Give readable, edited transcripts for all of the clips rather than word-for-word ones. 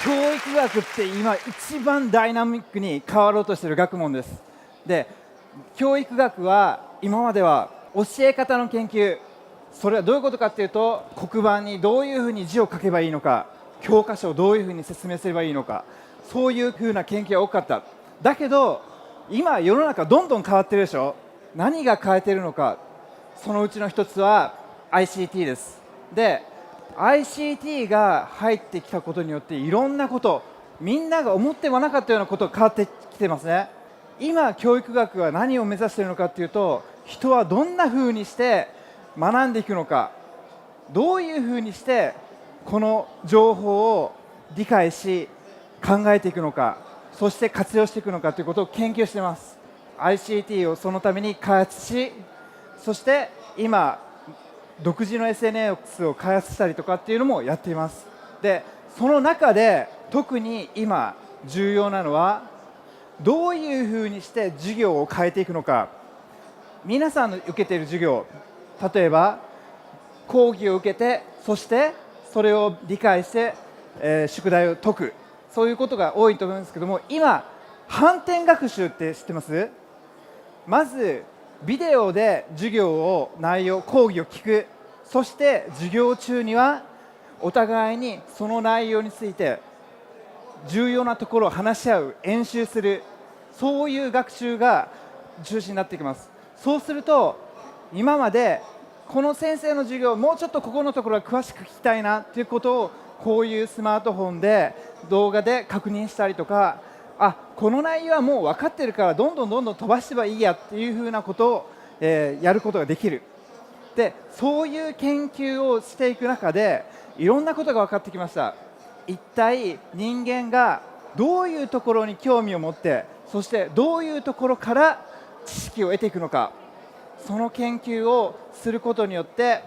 教育学って今一番ダイナミックに変わろうとしている学問です。で、教育学は今までは教え方の研究、それはどういうことかっていうと、黒板にどういうふうに字を書けばいいのか、教科書をどういうふうに説明すればいいのか、そういうふうな研究が多かった。だけど今世の中どんどん変わってるでしょ。何が変えてるのか、そのうちの一つは ICT です。で、ICT が入ってきたことによっていろんなこと、みんなが思ってもなかったようなことが変わってきてますね。今教育学は何を目指しているのかというと、人はどんなふうにして学んでいくのか、どういうふうにしてこの情報を理解し考えていくのか、そして活用していくのかということを研究しています。 ICT をそのために開発し、そして今独自の SNS を開発したりとかっていうのもやっています。で、その中で特に今重要なのは、どういうふうにして授業を変えていくのか。皆さんの受けている授業、例えば講義を受けて、そしてそれを理解して、宿題を解く、そういうことが多いと思うんですけども、今反転学習って知ってます？まずビデオで授業を内容、講義を聞く、そして授業中にはお互いにその内容について重要なところを話し合う、演習する、そういう学習が中心になってきます。そうすると、今までこの先生の授業、もうちょっとここのところは詳しく聞きたいなということを、こういうスマートフォンで動画で確認したりとか、この内容はもう分かっているからどんどん飛ばしてばいいやっていうふうなことを、やることができる。で、そういう研究をしていく中でいろんなことが分かってきました。一体人間がどういうところに興味を持って、そしてどういうところから知識を得ていくのか、その研究をすることによって、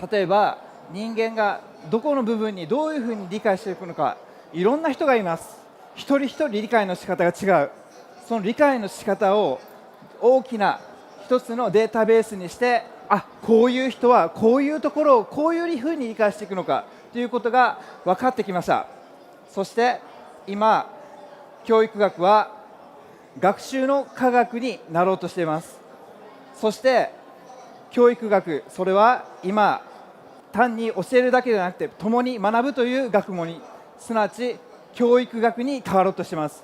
例えば人間がどこの部分にどういうふうに理解していくのか、いろんな人がいます。一人一人理解の仕方が違う。その理解の仕方を大きな一つのデータベースにして、こういう人はこういうところをこういうふうに理解していくのかということが分かってきました。そして今教育学は学習の科学になろうとしています。そして教育学、それは今単に教えるだけではなくて共に学ぶという学問に、すなわち教育学に変わろうとしています。